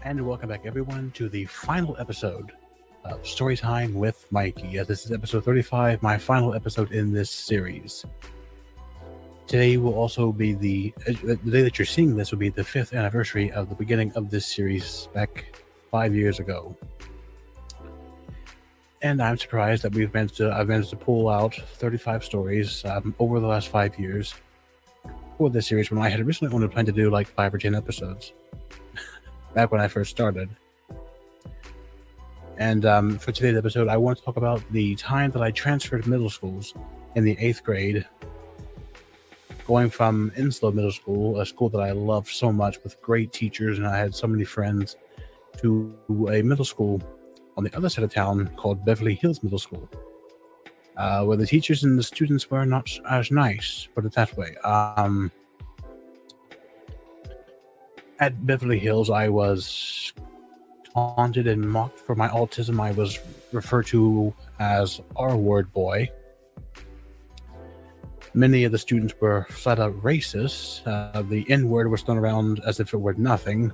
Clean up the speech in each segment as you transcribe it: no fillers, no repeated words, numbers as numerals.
And welcome back, everyone, to the final episode of Storytime with Mikey. This is episode 35, my final episode in this series. Today will also be the day that you're seeing this will be the 5th anniversary of the beginning of this series back 5 years ago. And I'm surprised that I've managed to pull out 35 stories over the last 5 years for this series, when I had originally only planned to do like 5 or 10 episodes back when I first started. And for today's episode, I want to talk about the time that I transferred middle schools in the 8th grade, going from Enslow Middle School, a school that I loved so much with great teachers and I had so many friends, to a middle school on the other side of town called Beverly Hills Middle School, where the teachers and the students were not as nice, put it that way. At Beverly Hills, I was taunted and mocked for my autism. I was referred to as R-word boy. Many of the students were flat out racist. The N-word was thrown around as if it were nothing.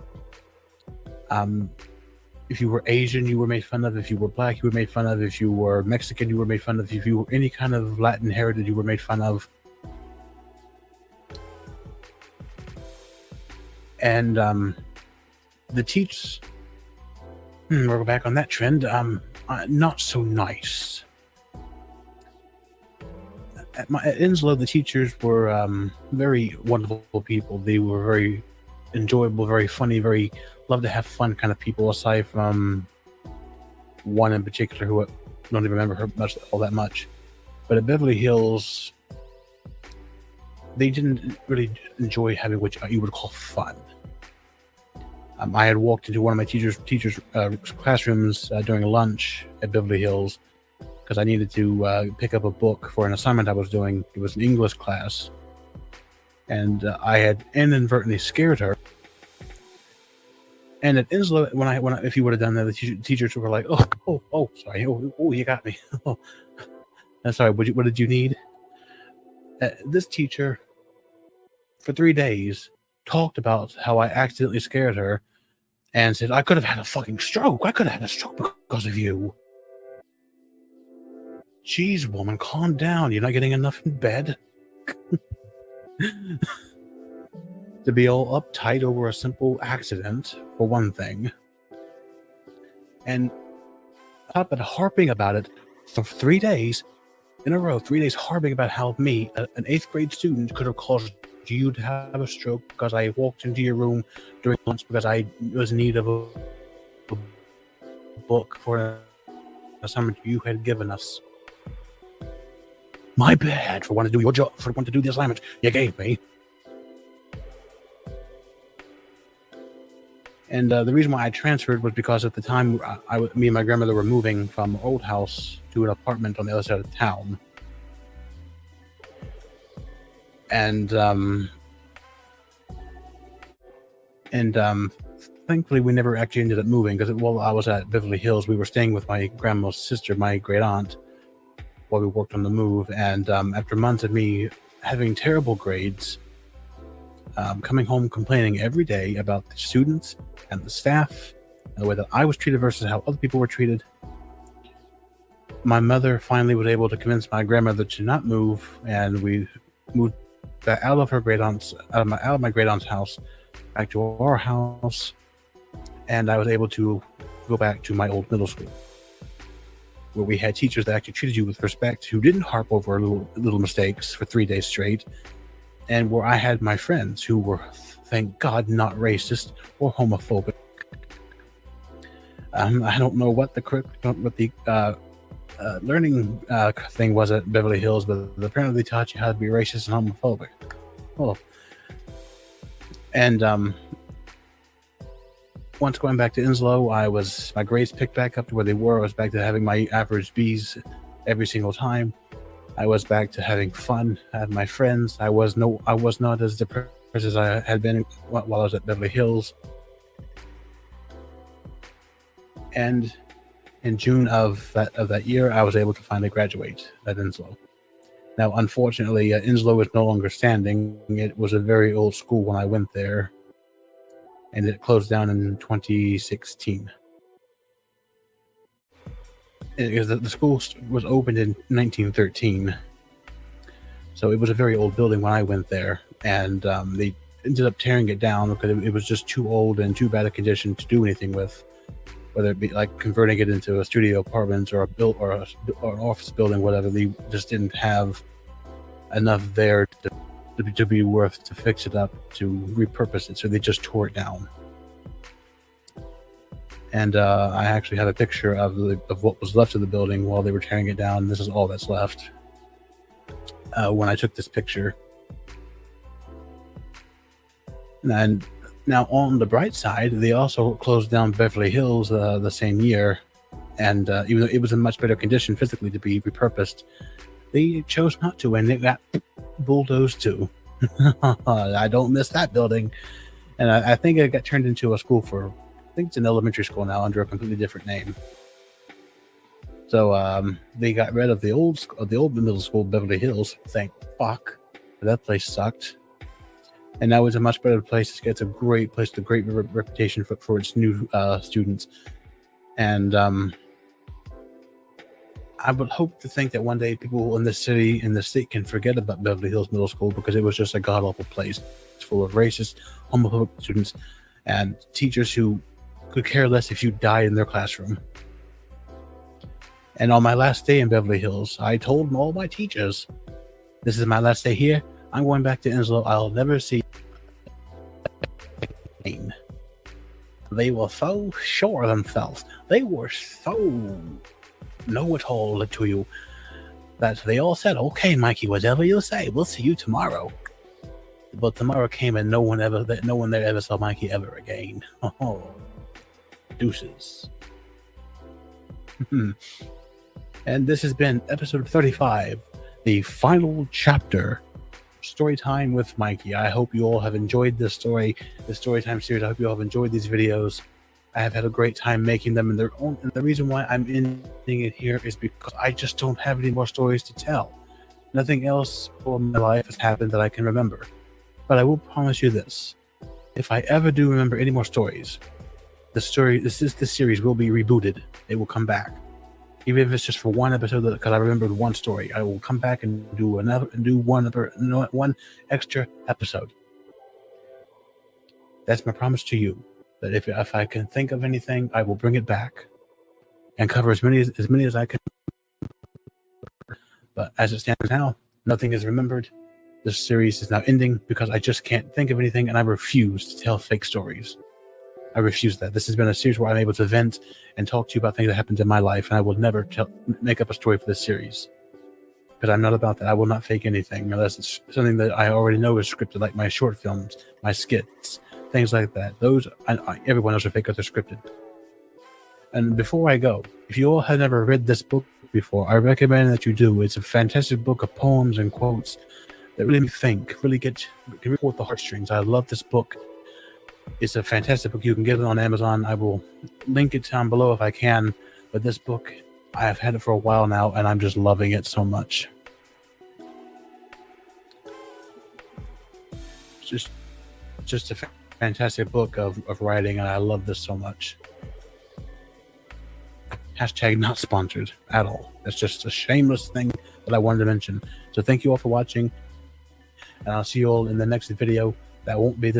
If you were Asian, you were made fun of. If you were black, you were made fun of. If you were Mexican, you were made fun of. If you were any kind of Latin heritage, you were made fun of. And the teachers, we're back on that trend, not so nice. At Enslow, the teachers were very wonderful people. They were very enjoyable, very funny, very love to have fun kind of people, aside from one in particular who I don't even remember her all that much. But at Beverly Hills, they didn't really enjoy having what you would call fun. I had walked into one of my teachers' classrooms during lunch at Beverly Hills because I needed to pick up a book for an assignment I was doing. It was an English class, and I had inadvertently scared her. And at Enslow, if you would have done that, the teachers were like, "Oh, sorry, oh, you got me. Oh, I'm sorry. What did you need?" This teacher, for 3 days, talked about how I accidentally scared her and said, "I could have had a fucking stroke. I could have had a stroke because of you." Jeez, woman, calm down. You're not getting enough in bed to be all uptight over a simple accident, for one thing. And I've been harping about it for 3 days in a row, 3 days harping about how me, an 8th grade student, could have caused you to have a stroke because I walked into your room during lunch because I was in need of a book for an assignment you had given us. My bad for wanting to do your job, for wanting to do the assignment you gave me. And the reason why I transferred was because at the time, me and my grandmother were moving from our old house to an apartment on the other side of town. And thankfully, we never actually ended up moving because while I was at Beverly Hills, we were staying with my grandma's sister, my great aunt, while we worked on the move. And after months of me having terrible grades, coming home complaining every day about the students and the staff and the way that I was treated versus how other people were treated, my mother finally was able to convince my grandmother to not move, and we moved back out of my great aunt's house back to our house, and I was able to go back to my old middle school, where we had teachers that actually treated you with respect, who didn't harp over little mistakes for 3 days straight, and where I had my friends who were, thank God, not racist or homophobic. I don't know what the learning thing was at Beverly Hills, but apparently they taught you how to be racist and homophobic. Oh. And once going back to Enslow, my grades picked back up to where they were. I was back to having my average B's every single time. I was back to having fun. I had my friends. I was not as depressed as I had been while I was at Beverly Hills. And in June of that year, I was able to finally graduate at Enslow. Now, unfortunately, Enslow is no longer standing. It was a very old school when I went there. and it closed down in 2016. The school was opened in 1913, so it was a very old building when I went there, and they ended up tearing it down because it was just too old and too bad a condition to do anything with, whether it be like converting it into a studio apartments or an office building, whatever. They just didn't have enough there to be worth to fix it up, to repurpose it, so they just tore it down. And I actually have a picture of what was left of the building while they were tearing it down. This is all that's left when I took this picture. And now, on the bright side, they also closed down Beverly Hills the same year, and even though it was in much better condition physically to be repurposed, they chose not to, and it got bulldozed too. I don't miss that building, and I think it got turned into a school for, I think it's an elementary school now under a completely different name. So they got rid of the old middle school, Beverly Hills. Thank fuck. That place sucked. And now it's a much better place. It's a great place, a great reputation for its new students. And I would hope to think that one day people in this city, in the state, can forget about Beverly Hills Middle School, because it was just a god-awful place. It's full of racist, homophobic students and teachers who could care less if you died in their classroom. And on my last day in Beverly Hills, I told all my teachers, this is my last day here. I'm going back to Enslow. I'll never see. They were so sure of themselves. They were so know-it-all to you that they all said, "Okay, Mikey, whatever you say, we'll see you tomorrow." But tomorrow came, and no one there ever saw Mikey ever again. Oh, deuces. And this has been episode 35, the final chapter. Storytime with Mikey. I hope you all have enjoyed this story, the Storytime series. I hope you all have enjoyed these videos. I have had a great time making them, and the reason why I'm ending it here is because I just don't have any more stories to tell. Nothing else for my life has happened that I can remember. But I will promise you this: if I ever do remember any more stories, this series will be rebooted. It will come back. Even if it's just for one episode, because I remembered one story, I will come back and do one extra episode. That's my promise to you. That if I can think of anything, I will bring it back and cover as many as I can. But as it stands now, nothing is remembered. This series is now ending because I just can't think of anything, and I refuse to tell fake stories. I refuse that. This has been a series where I'm able to vent and talk to you about things that happened in my life, and I will never make up a story for this series. Because I'm not about that. I will not fake anything unless it's something that I already know is scripted, like my short films, my skits, things like that. Those, everyone knows are fake because they're scripted. And before I go, if you all have never read this book before, I recommend that you do. It's a fantastic book of poems and quotes that really make you think, really can report the heartstrings. I love this book. It's a fantastic book. You can get it on Amazon. I will link it down below if I can. But this book, I have had it for a while now, and I'm just loving it so much. It's just a fantastic book of writing, and I love this so much. Hashtag not sponsored at all. That's just a shameless thing that I wanted to mention. So thank you all for watching, and I'll see you all in the next video. That won't be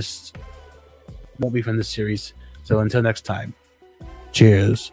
from this series. So until next time, cheers.